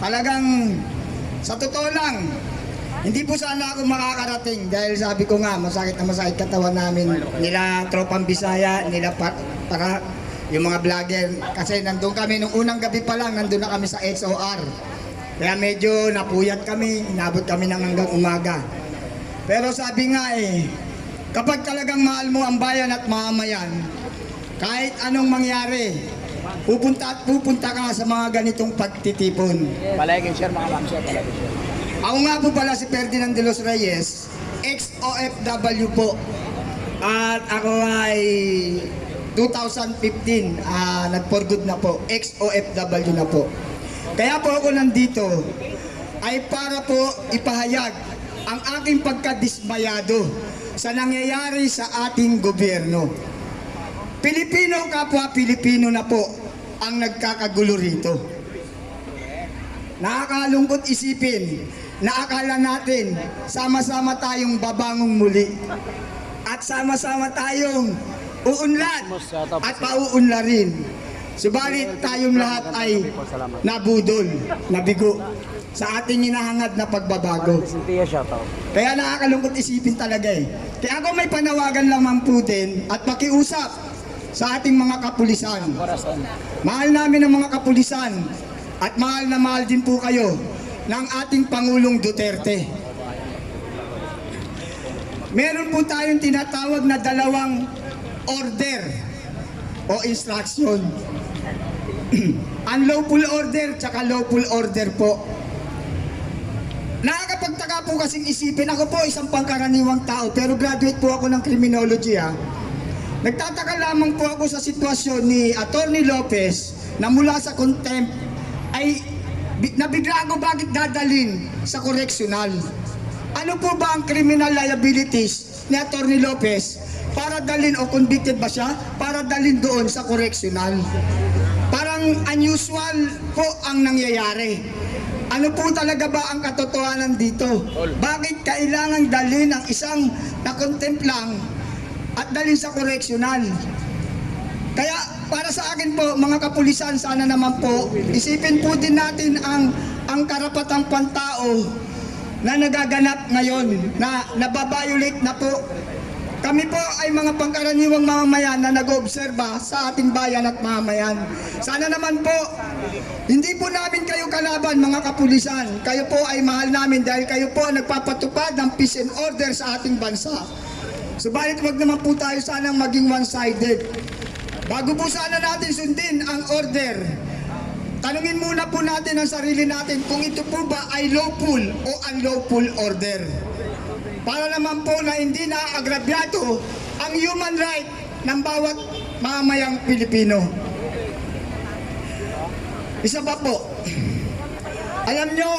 talagang sa totoo lang, hindi po sana ako makakarating dahil sabi ko nga, masakit na masakit katawan namin. Nila Tropang Bisaya, nila para yung mga vlogger. Kasi nandun kami, nung unang gabi pa lang, nandun na kami sa XOR. Kaya medyo napuyat kami, inabot kami ng hanggang umaga. Pero sabi nga kapag talagang mahal mo ang bayan at mamamayan, kahit anong mangyari, pupunta ka sa mga ganitong pagtitipon. Palaging share mga ma'am, share palaging share. Ako nga po pala si Ferdinand de los Reyes, ex-OFW po. At ako ay 2015, nag-for good na po, ex-OFW na po. Kaya po ako nandito ay para po ipahayag ang aking pagkadismayado sa nangyayari sa ating gobyerno. Pilipino kapwa Pilipino na po ang nagkakagulo rito. Nakakalungkot isipin na akala natin sama-sama tayong babangong muli at sama-sama tayong uunlad at pauunlarin. Subalit tayong lahat ay nabudol, nabigo sa ating hinahangad na pagbabago. Kaya nakakalungkot isipin talaga Kaya ako may panawagan lamang po din at pakiusap sa ating mga kapulisan. Mahal namin ang mga kapulisan at mahal na mahal din po kayo ng ating Pangulong Duterte. Meron po tayong tinatawag na dalawang order o instruction. Unlawful order tsaka lawful order po. Nakakapagtaka po kasing isipin, ako po isang pangkaraniwang tao pero graduate po ako ng criminology Nagtataka lamang po ako sa sitwasyon ni Atty. Lopez na mula sa contempt ay nabigla ako bakit dadalhin sa correctional. Ano po ba ang criminal liabilities ni Atty. Lopez para dalhin o convicted ba siya para dalhin doon sa correctional? Parang unusual po ang nangyayari. Ano po talaga ba ang katotohanan dito? Bakit kailangan dalhin ang isang na-contempt lang at dalhin sa correctional? Kaya para sa akin po mga kapulisan, sana naman po isipin po din natin ang karapatang pantao na nagaganap ngayon, na nababiolate na po. Kami po ay mga pangkaraniwang mamamayan na nag-oobserba sa ating bayan at mamamayan. Sana naman po, hindi po namin kayo kalaban mga kapulisan. Kayo po ay mahal namin dahil kayo po nagpapatupad ng peace and order sa ating bansa. Subalit wag naman po tayo sanang maging one-sided. Bago po sana natin sundin ang order, tanungin muna po natin ang sarili natin kung ito po ba ay lawful o unlawful order. Para naman po na hindi naagrabyado ang human right ng bawat mamamayang Pilipino. Isa pa po, alam nyo,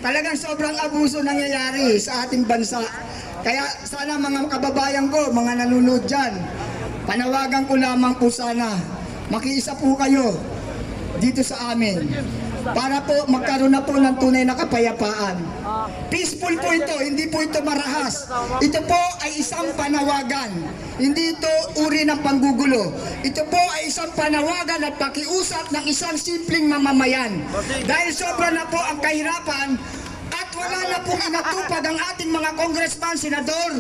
talagang sobrang abuso nangyayari sa ating bansa. Kaya sana mga kababayan ko, mga nanonood dyan, panawagan ko lamang po sana, makiisa po kayo dito sa amin para po magkaroon na po ng tunay na kapayapaan. Peaceful po ito, hindi po ito marahas. Ito po ay isang panawagan, hindi ito uri ng panggugulo. Ito po ay isang panawagan at pakiusap ng isang simpleng mamamayan. Dahil sobra na po ang kahirapan at wala na pong inatupag ang ating mga congressman, senador,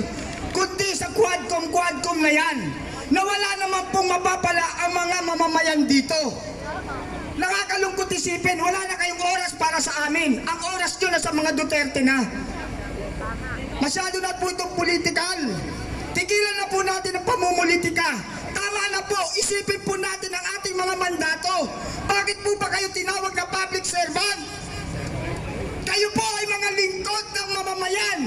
kundi sa Quadcom na yan, na wala naman pong mapapala ang mga mamamayan dito. Nakakalungkot isipin, wala na kayong oras para sa amin. Ang oras nyo na sa mga Duterte na. Masyado na po itong political. Tigilan na po natin ang pamumulitika. Tama na po, isipin po natin ang ating mga mandato. Bakit po ba kayo tinawag na public servant? Kayo po ay mga lingkod ng mamamayan.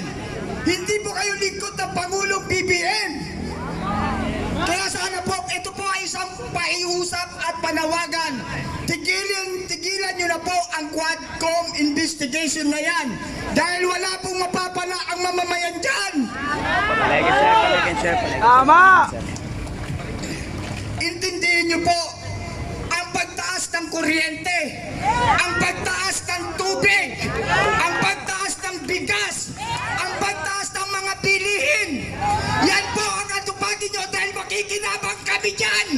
Hindi po kayo lingkod ng Pangulong BBM. Kaya sana po, ito po ay isang pakiusap at panawagan. Tigilan nyo na po ang Quadcom investigation na yan. Dahil wala pong mapapala ang mamamayan dyan. Tama! Intindihin nyo po ang pagtaas ng kuryente, ang pagtaas ng tubig, ang pagtaas ng bigas, ang pagtaas ng mga bilihin. Yan po ang atupagin nyo dahil makikinabang kami dyan.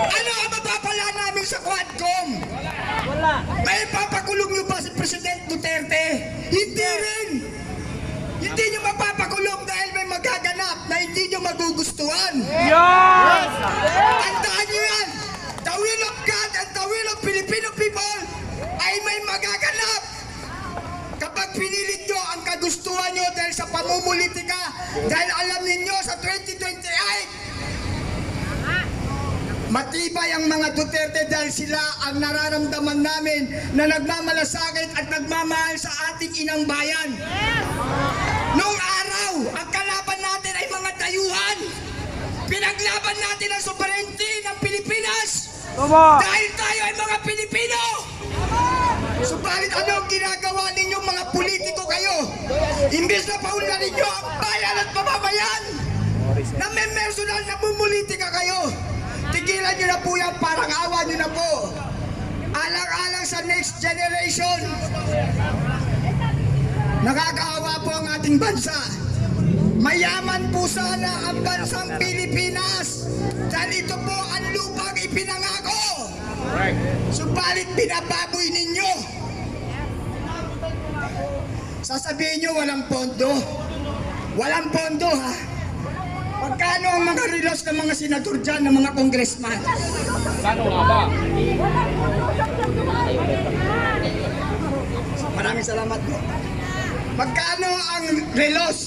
Ano ang mapapala namin sa Quadcom? May papakulong nyo ba si President Duterte? Hindi rin! Hindi nyo mapapakulong dahil may magaganap na hindi nyo magugustuhan. Yes! Tandaan nyo yan! The will of God and the will of Filipino people ay may magaganap. Kapag pinilit nyo ang kagustuhan nyo dahil sa pamumulitika, dahil alam ninyo sa 2028, matibay ang mga Duterte dahil sila ang nararamdaman namin na nagmamalasakit at nagmamahal sa ating inang bayan. Noong araw, ang kalaban natin ay mga dayuhan. Pinaglaban natin ang sovereignty ng Pilipinas. Tama! Dahil tayo ay mga Pilipino. Subalit ano ang ginagawa ninyong mga politiko kayo? Imbes na paunlarin ninyo ang bayan at mamamayan na may personal na bumulitika kayo. Tigilan nyo na po yan, parang awa nyo na po. Alang-alang sa next generation. Nakakaawa po ang ating bansa. Mayaman po sana ang bansang Pilipinas dahil ito po ang lupang ipinangako. Subalit binababoy ninyo. Sasabihin nyo walang pondo. Walang pondo ha. Magkano ang mga relos ng mga senador dyan, ng mga congressman? Paano nga ba? Maraming salamat po. Magkano ang relos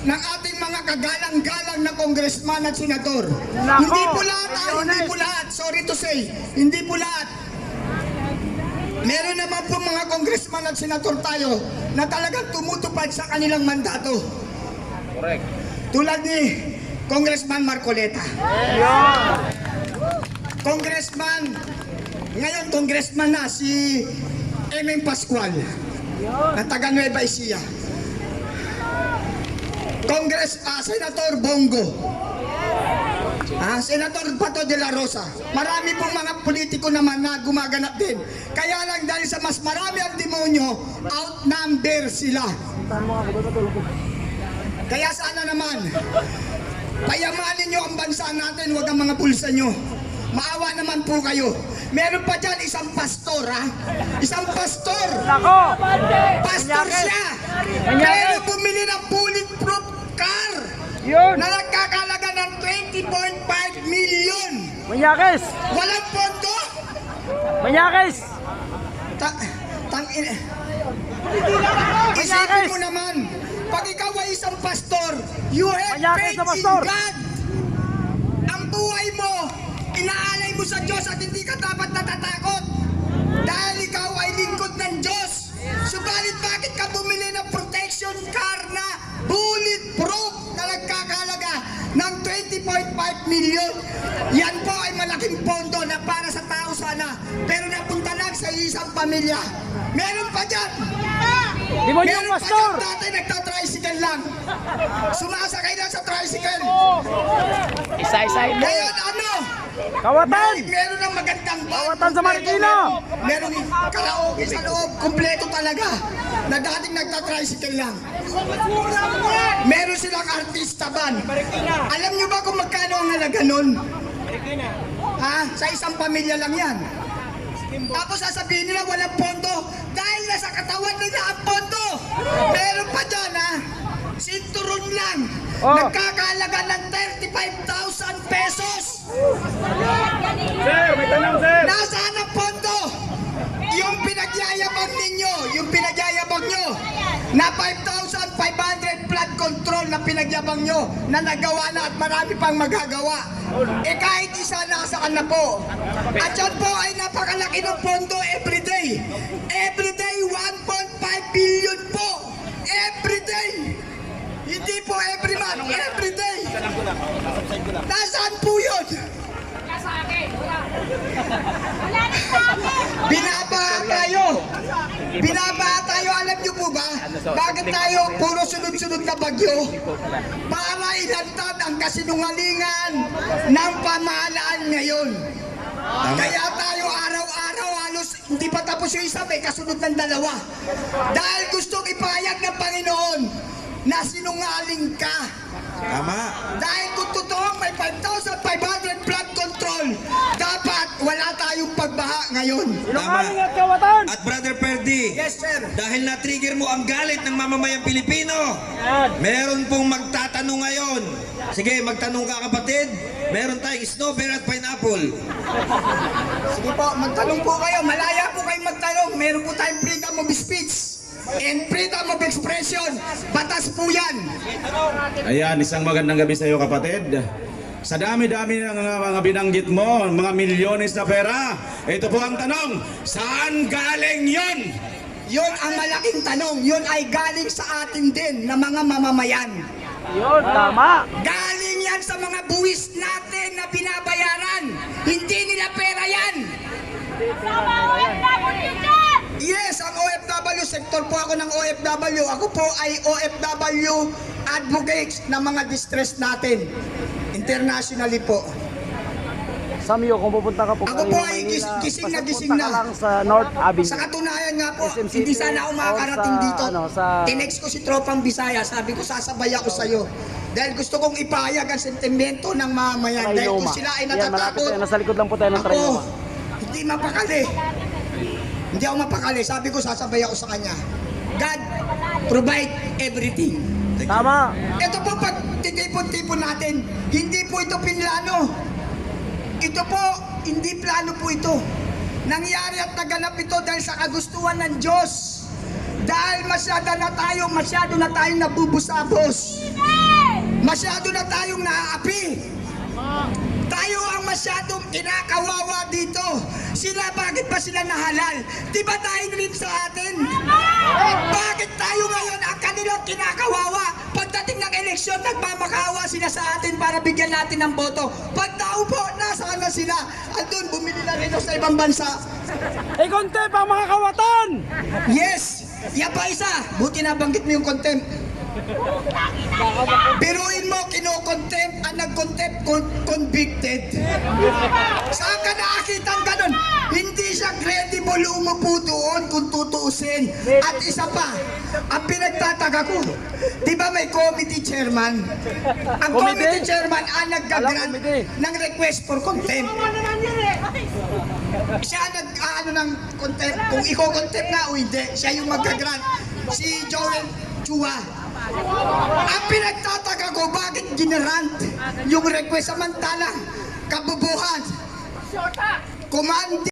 ng ating mga kagalang-galang na congressman at senador? Nako! Hindi po lahat, hindi po lahat. Sorry to say, hindi po lahat. Meron naman po mga congressman at senador tayo na talagang tumutupad sa kanilang mandato. Correct. Tulad ni Congressman Marcoleta. Yan! Congressman, ngayon congressman na si Emeng Pascual na taga Nueva Ecija. Senator Bongo. Senator Bato de la Rosa. Marami pong mga politiko naman na gumaganap din. Kaya lang dahil sa mas marami ang demonyo, outnumber sila. Kaya sana naman, payamanin nyo ang bansa natin, huwag ang mga pulsa nyo. Maawa naman po kayo. Meron pa dyan isang pastor, ha? Isang pastor. Nako! Pastor siya. Pero bumili ng bulletproof car Yun! na nagkakalaga ng 20.5 million. Manyakis! Walang pondo. Manyakis! Isipin mo naman, pag ikaw ay isang pastor, you have Manyakis faith na in pastor. God. Ang buhay mo, inaalay mo sa Diyos at hindi ka dapat natatakot. Dahil ikaw ay lingkod ng Diyos. Subalit bakit ka bumili ng protection car na bulletproof na nagkakalaga ng 20.5 million? Yan po ay malaking pondo na para sa tao sana, pero napunta lang sa isang pamilya. Meron pa dyan. Di mo yung Meron pa pastor! dyan dati nagta-tricycle lang. Sumasakay na sa tricycle. Isa-isahin mo! Ngayon ano? Kawatan! Meron ng magandang bar. Kawatan sa Marikina! Meron karaoke sa loob. Kumpleto talaga. Na dating nagta-tricycle lang. Meron silang artista ban. Alam nyo ba kung magkano ang halaga nun? Sa isang pamilya lang yan. Tapos sasabihin nila walang pondo dahil nasa katawan nila ang pondo. Meron pa dyan sinturon lang. Nagkakalaga ng 35,000 pesos. Sir, may tanong sir! Nasaan ang pondo? Yung pinagyayabang ninyo, yung pinagyayabang nyo, na 5,500 flood control na pinagyabang nyo, na nagawa na at marami pang magagawa. Kahit isa nasaan na po. At yan po ay napakalaki ng pondo everyday. Everyday, 1.5 billion po. Everyday. Hindi po every month, everyday. Nasaan po yun? Binabaha tayo. Binabaha tayo. Alam niyo po ba? Bakit tayo puro sunod-sunod na bagyo? Para ilantad ang kasinungalingan ng pamahalaan ngayon. Kaya tayo araw-araw halos hindi pa tapos yung isa, may kasunod ng dalawa. Dahil gustong ipahayag ng Panginoon na sinungaling ka. Tama. Dahil kung totoo may 5,500 flood control, dapat wala tayo tayong pagbaha ngayon. Ilocano at Kawatan. At Brother Perdi, Yes, sir. dahil na-trigger mo ang galit ng mamamayang Pilipino, Yan. meron pong magtatanong ngayon. Sige, magtanong ka kapatid. Meron tayong strawberry at pineapple. Sige po, magtanong po kayo. Malaya po kayong magtanong. Meron po tayong freedom of speech and freedom of expression. Batas po yan. Ayan, isang magandang gabi sa iyo kapatid. Sa dami-dami ng mga binanggit mo, mga milyones na pera, ito po ang tanong, saan galing yun? Yun ang malaking tanong. Yun ay galing sa atin din na mga mamamayan. Yun, tama. Galing yan sa mga buwis natin na binabayaran. Hindi nila pera yan. Yes, ang OFW, sektor po ako ng OFW. Ako po ay OFW advocates ng mga distress natin. Internationally po. Samyo, kung pupunta ka po Ako kayo po ng ay Manila, gising na basta gising punta na. ka lang sa North Avenue. Sa katunayan nga po, SM hindi City sana ako or makakarating sa, dito. ano, sa- Tinext ko si Tropang Bisaya, sabi ko sasabay ako sa'yo. Dahil gusto kong ipahayag ang sentimento ng mamayan. Dahil kung Trinoma. sila ay Yan, malapit natatakot, tayo. Nasa likod lang po tayo ng ako, Trinoma. hindi mapakali. Hindi ako mapakali. Sabi ko sasabay ako sa kanya. God, provide everything. Tama. Ito po pag titipon-tipon natin, hindi po ito pinlano. Ito po, hindi plano po ito. Nangyari at naganap ito dahil sa kagustuhan ng Diyos. Dahil masyado na tayong nabubusabos. Masyado na tayong naaapi. Tayo ang masyadong kinakawawa dito. Sila, bakit ba sila nahalal? Di ba tayo rin sa atin? Bakit tayo ngayon ang kanilang kinakawawa? Pagdating ng eleksyon, nagmamakawa sila sa atin para bigyan natin ng boto. Pag naupo, nasaan na sila? Andun, bumili na rin sa ibang bansa. Eh, konti pa mga Kawatan! Yes! Yan pa isa. Buti nabanggit mo yung contempt. Biruin mo, kino-contempt ang nag-contempt convicted. Saan ka nakakita ang ganun? Hindi siya credible umupo doon kung tutuusin. At isa pa, ang pinagtataka ko, di ba may committee chairman? Ang committee chairman ang nag-grant committee. ng request for contempt. Siya nag-ano ng contempt, kung iko-contempt na o hindi, siya yung mag-grant. Si Joel Chua. Ang pinagtataka ko, bakit ginarant yung request samantalang kabubuhan? Command